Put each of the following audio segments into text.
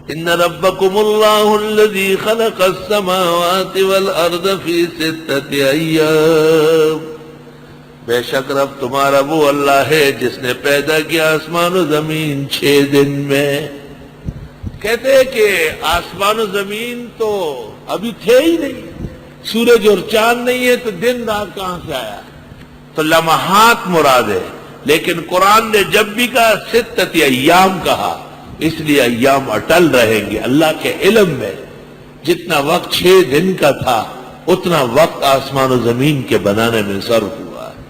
ان ربکم اللہ الذی خلق السماوات والارض فی 6 ایام، بے شک رب تمہارا وہ اللہ ہے جس نے پیدا کیا آسمان و زمین 6 دن میں۔ کہتے ہیں کہ آسمان و زمین تو ابھی تھے ہی نہیں، سورج اور چاند نہیں ہے تو دن رات کہاں سے آیا؟ تو لمحات مراد ہے، لیکن قرآن نے جب بھی کہا 6 ایام کہا، اس لیے ایام اٹل رہیں گے۔ اللہ کے علم میں جتنا وقت 6 دن کا تھا اتنا وقت آسمان و زمین کے بنانے میں صرف ہوا ہے۔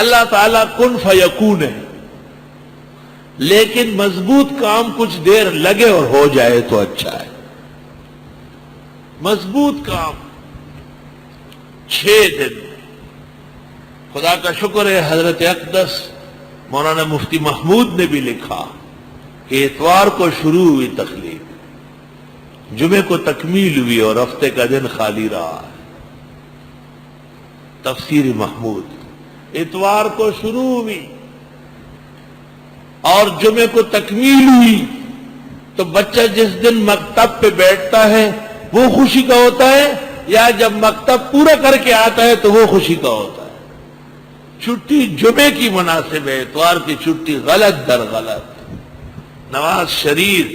اللہ تعالیٰ کن فیکون ہے، لیکن مضبوط کام کچھ دیر لگے اور ہو جائے تو اچھا ہے۔ مضبوط کام 6 دن، خدا کا شکر ہے حضرت اقدس مولانا مفتی محمود نے بھی لکھا کہ اتوار کو شروع ہوئی تخلیق، جمعے کو تکمیل ہوئی اور ہفتے کا دن خالی رہا۔ تفسیر محمود، اتوار کو شروع ہوئی اور جمعے کو تکمیل ہوئی، تو بچہ جس دن مکتب پہ بیٹھتا ہے وہ خوشی کا ہوتا ہے، یا جب مکتب پورا کر کے آتا ہے تو وہ خوشی کا ہوتا ہے؟ چھٹی جمعے کی مناسب ہے، اتوار کی چھٹی غلط در غلط۔ نواز شریف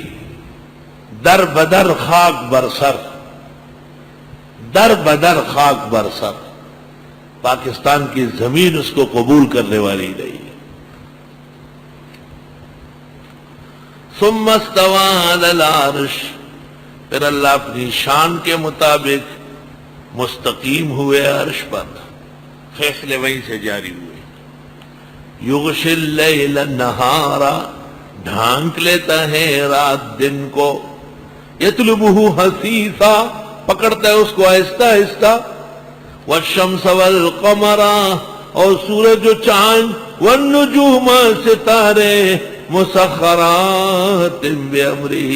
در بدر خاک برسر، در بدر خاک برسر، پاکستان کی زمین اس کو قبول کرنے والی نہیں ہے۔ ثم استوى علی العرش، پھر اللہ اپنی شان کے مطابق مستقیم ہوئے عرش پر، فیصلے وہیں سے جاری ہوئے۔ یغشی اللیل النہار، ڈھانک لیتا ہے رات دن کو، یطلبہ حثیثا، پکڑتا ہے اس کو آہستہ آہستہ، والشمس والقمر، اور سورج و چاند، والنجوم، ستارے، مسخرات بامرہ،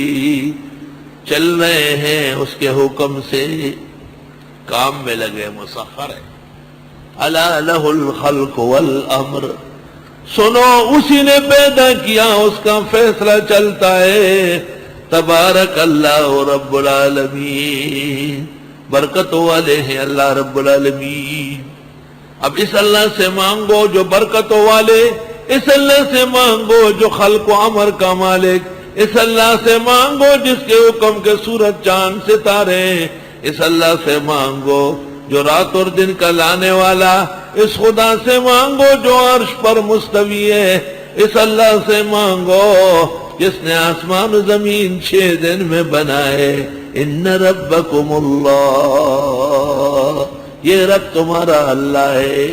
چل رہے ہیں اس کے حکم سے، کام میں لگے، مسخر ہے۔ الا لہ الخلق والامر، سنو اسی نے پیدا کیا، اس کا فیصلہ چلتا ہے۔ تبارک اللہ رب العالمین، برکتوں والے ہیں اللہ رب العالمین۔ اب اس اللہ سے مانگو جو برکتوں والے، اس اللہ سے مانگو جو خلق و امر کا مالک، اس اللہ سے مانگو جس کے حکم کے سورج چاند ستارے، اس اللہ سے مانگو جو رات اور دن کا لانے والا، اس خدا سے مانگو جو عرش پر مستوی ہے، اس اللہ سے مانگو جس نے آسمان و زمین 6 دن میں بنائے۔ ان ربکم اللہ، یہ رب تمہارا اللہ ہے۔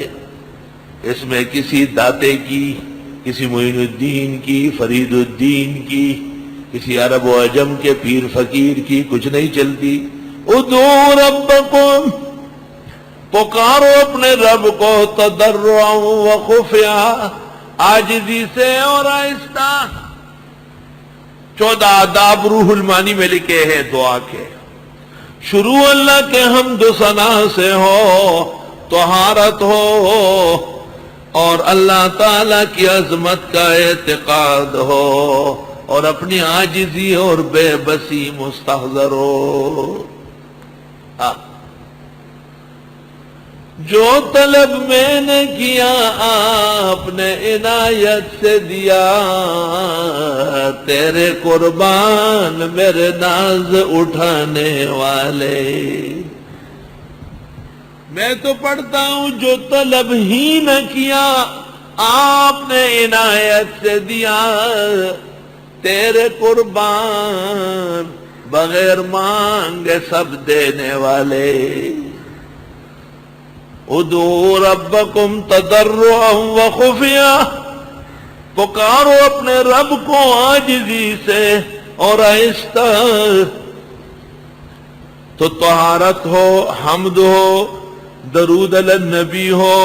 اس میں کسی داتے کی، کسی معین الدین کی، فرید الدین کی، کسی عرب و عجم کے پیر فقیر کی کچھ نہیں چلتی۔ ادعوا ربکم، پکارو اپنے رب کو، تضرعا و خفیا، عاجزی سے اور آہستہ۔ 14 آداب روح المانی میں لکھے ہیں دعا کے۔ شروع اللہ کے حمد و ثنا سے ہو، طہارت ہو، اور اللہ تعالی کی عظمت کا اعتقاد ہو، اور اپنی عاجزی اور بے بسی مستحضر ہو۔ جو طلب میں نے کیا آپ نے عنایت سے دیا، تیرے قربان میرے ناز اٹھانے والے۔ میں تو پڑھتا ہوں جو طلب ہی نہ کیا آپ نے عنایت سے دیا، تیرے قربان بغیر مانگے سب دینے والے۔ ادعوا ربکم تضرعا وخفیا، پکارو اپنے رب کو عاجزی سے اور آہستہ، تو طہارت ہو، حمد ہو، درود علی النبی ہو،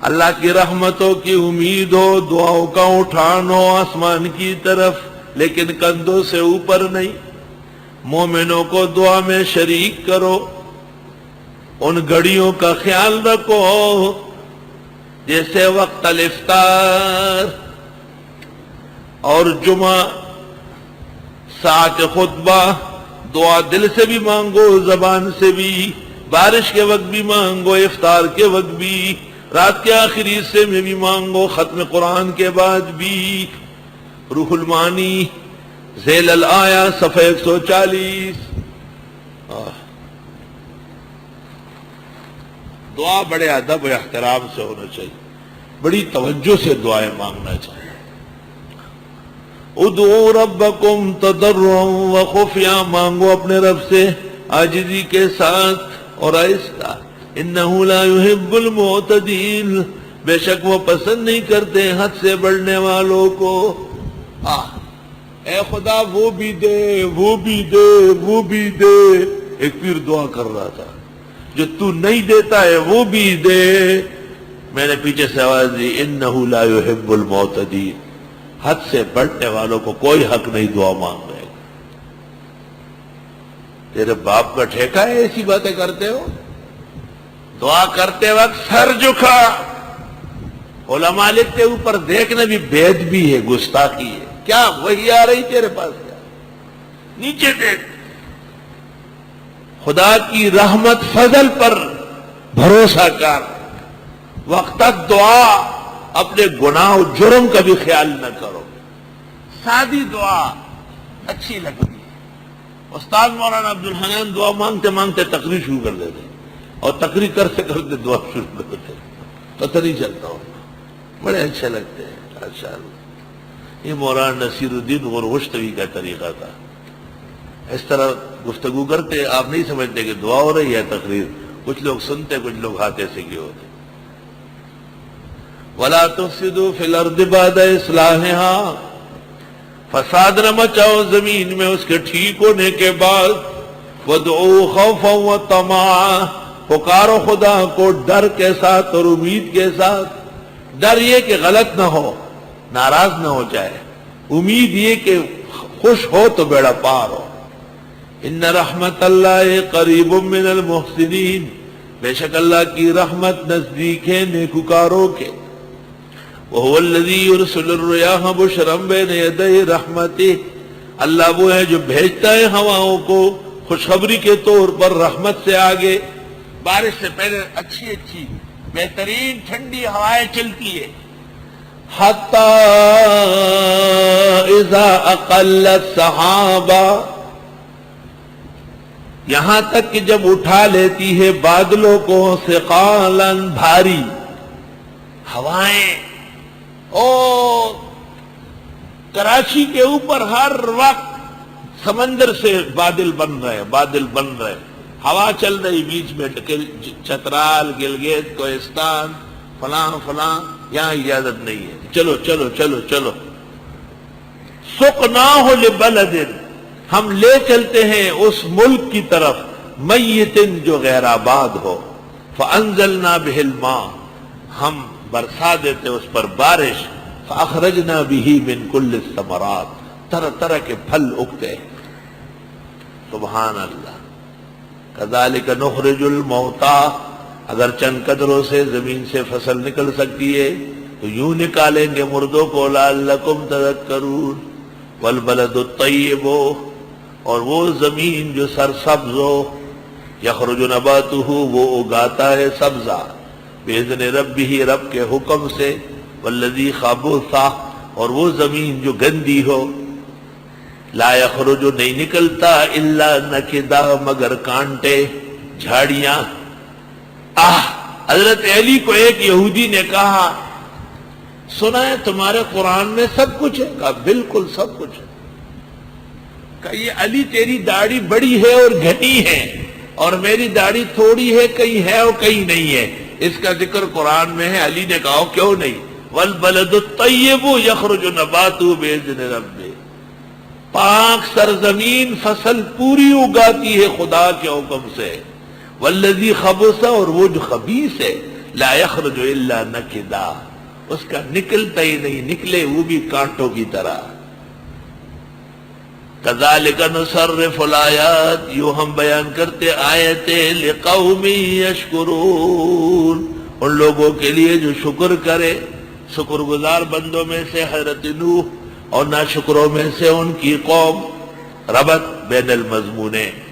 اللہ کی رحمتوں کی امید ہو، دعاؤں کا اٹھان ہو آسمان کی طرف، لیکن کندھوں سے اوپر نہیں۔ مومنوں کو دعا میں شریک کرو، ان گھڑیوں کا خیال رکھو جیسے وقت الافطار، اور جمعہ ساعت خطبہ دعا دل سے بھی مانگو، زبان سے بھی، بارش کے وقت بھی مانگو، افطار کے وقت بھی، رات کے آخری حصے میں بھی مانگو، ختم قرآن کے بعد بھی۔ روح المعانی ذیل الآیا صفحہ 140۔ دعا بڑے ادب و احترام سے ہونا چاہیے، بڑی توجہ سے دعائیں مانگنا چاہیے۔ ادعوا ربکم تضرعا وخفیا، مانگو اپنے رب سے عاجزی کے ساتھ اور آہستہ۔ انہ لا يحب المعتدین، بے شک وہ پسند نہیں کرتے حد سے بڑھنے والوں کو۔ اے خدا وہ بھی دے، وہ بھی دے، وہ بھی دے۔ ایک پیر دعا کر رہا تھا، جو تو نہیں دیتا ہے وہ بھی دے۔ میں نے پیچھے سے آواز دی، انہ لا يحب المعتدین، حد سے بڑھنے والوں کو کوئی حق نہیں دعا مانگ رہے۔ تیرے باپ کا ٹھیکہ ہے ایسی باتیں کرتے ہو؟ دعا کرتے وقت سر جھکا۔ علماء لکھتے اوپر دیکھنا بھی بید بھی ہے، گستاخی ہے۔ کیا وہی آ رہی تیرے پاس؟ کیا نیچے دیکھ۔ خدا کی رحمت فضل پر بھروسہ کر، وقت دعا اپنے گناہ و جرم کا بھی خیال نہ کرو۔ سادی دعا اچھی لگتی ہے۔ استاد مولانا عبدالحنان دعا مانگتے مانگتے تقریر شروع کر دیتے، اور تقریر کرتے کرتے دعا شروع کر دیتے، پتہ نہیں چلتا ہو، بڑے اچھے لگتے ہیں ماشاءاللہ۔ یہ مولانا نصیر الدین غرغشتوی کا طریقہ تھا، اس طرح گفتگو کرتے، آپ نہیں سمجھتے کہ دعا ہو رہی ہے تقریر، کچھ لوگ سنتے کچھ لوگ ہاتھے سے کیے ہوتے۔ وَلَا تُفْسِدُوا فِي الْأَرْضِ بَعْدَ إِصْلَاحِهَا، فساد نہ مچاؤ زمین میں اس کے ٹھیک ہونے کے بعد۔ وَادْعُوا خَوْفًا وَطَمَعًا، پکارو خدا کو ڈر کے ساتھ اور امید کے ساتھ۔ ڈر یہ کہ غلط نہ ہو، ناراض نہ ہو جائے، امید یہ کہ خوش ہو تو بیڑا پار ہو۔ ان رحمت اللہ قریب من المحسنین، بے شک اللہ کی رحمت نزدیک ہے نیکوکاروں کے۔ وَهُوَ الَّذِي يُرْسِلُ الرِّيَاحَ بُشْرًا بَيْنَ يَدَيْ رَحْمَتِهِ، اللہ وہ ہے جو بھیجتا ہے ہواؤں کو خوشخبری کے طور پر رحمت سے آگے۔ بارش سے پہلے اچھی اچھی بہترین ٹھنڈی ہوائیں چلتی ہے۔ حَتَّى إِذَا أَقَلَّتْ سَحَابًا، یہاں تک کہ جب اٹھا لیتی ہے بادلوں کو، ثقالاً بھاری ہوائیں۔ اور کراچی کے اوپر ہر وقت سمندر سے بادل بن رہے، بادل بن رہے، ہوا چل رہی بیچ میں، چترال، گلگت، کوہستان، فلاں فلاں، یہاں اجازت نہیں ہے، چلو چلو چلو چلو۔ سقناہ لبلد، ہم لے چلتے ہیں اس ملک کی طرف، میت جو غیر آباد ہو، فانزلنا بہ الماء، ہم برسا دیتے اس پر بارش، فاخرجنا بہ من کل الثمرات، طرح طرح کے پھل اگتے۔ سبحان اللہ۔ کذالک نخرج الموتى، اگر چند قدروں سے زمین سے فصل نکل سکتی ہے تو یوں نکالیں گے مردوں کو، لعلکم تذکرون۔ والبلد الطیب، اور وہ زمین جو سرسبز ہو، یخرج نباتہ، وہ اگاتا ہے سبزہ، باذن ربہ، رب کے حکم سے، والذی خبث، اور وہ زمین جو گندی ہو، لا یخرج، نہیں نکلتا، الا نکدا، مگر کانٹے، جھاڑیاں۔ حضرت علی کو ایک یہودی نے کہا، سنا ہے تمہارے قرآن میں سب کچھ ہے؟ کہا بالکل سب کچھ ہے۔ کہ یہ علی تیری داڑھی بڑی ہے اور گھنی ہے، اور میری داڑھی تھوڑی ہے، کہیں ہے اور کہیں نہیں ہے، اس کا ذکر قرآن میں ہے۔ علی نے کہا کیوں نہیں؟ والبلد الطیب یخرج نباتہ باذن ربہ، پاک سرزمین فصل پوری اگاتی ہے خدا کے حکم سے۔ والذی خبث، اور وہ جو خبیث ہے، لا یخرج الا نکدا، اس کا نکلتا ہی نہیں، نکلے وہ بھی کانٹوں کی طرح۔ کذالک نصرف الآیات، یوں ہم بیان کرتے آیتیں، لقوم یشکرون، ان لوگوں کے لیے جو شکر کرے۔ شکر گزار بندوں میں سے حضرت نوح اور ناشکروں میں سے ان کی قوم. ربط بین المضمونین.